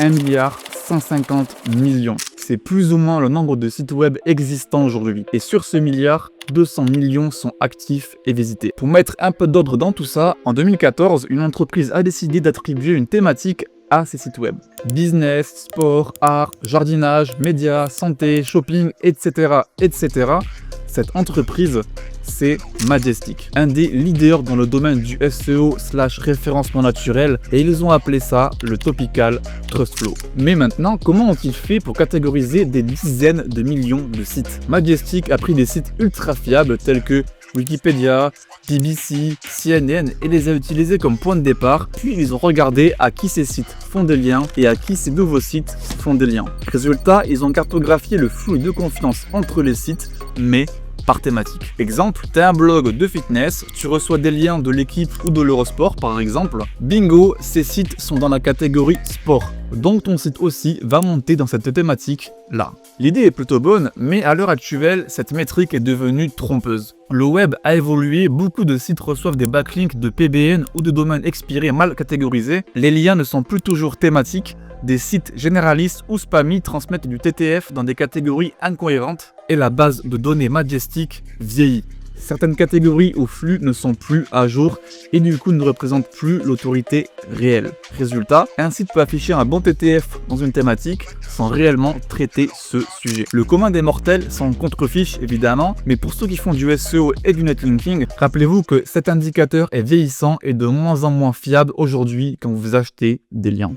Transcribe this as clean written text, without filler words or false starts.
1,150 milliard. C'est plus ou moins le nombre de sites web existants aujourd'hui. Et sur ce milliard, 200 millions sont actifs et visités. Pour mettre un peu d'ordre dans tout ça, en 2014, une entreprise a décidé d'attribuer une thématique à ces sites web. Business, sport, art, jardinage, médias, santé, shopping, etc. Cette entreprise, c'est Majestic, un des leaders dans le domaine du SEO/référencement naturel, et ils ont appelé ça le Topical Trust Flow. Mais maintenant, comment ont-ils fait pour catégoriser des dizaines de millions de sites? Majestic a pris des sites ultra fiables tels que Wikipédia, BBC, CNN et les a utilisés comme point de départ, puis ils ont regardé à qui ces sites font des liens et à qui ces nouveaux sites font des liens. Résultat, ils ont cartographié le flux de confiance entre les sites, mais par thématique. Exemple, tu as un blog de fitness, tu reçois des liens de l'équipe ou de l'Eurosport par exemple. Bingo, ces sites sont dans la catégorie sport. Donc ton site aussi va monter dans cette thématique là. L'idée est plutôt bonne, mais à l'heure actuelle, cette métrique est devenue trompeuse. Le web a évolué, beaucoup de sites reçoivent des backlinks de PBN ou de domaines expirés mal catégorisés. Les liens ne sont plus toujours thématiques. Des sites généralistes ou spammy transmettent du TTF dans des catégories incohérentes et la base de données Majestic vieillit. Certaines catégories ou flux ne sont plus à jour et du coup ne représentent plus l'autorité réelle. Résultat, un site peut afficher un bon TTF dans une thématique sans réellement traiter ce sujet. Le commun des mortels s'en contrefiche évidemment, mais pour ceux qui font du SEO et du netlinking, rappelez-vous que cet indicateur est vieillissant et de moins en moins fiable aujourd'hui quand vous achetez des liens.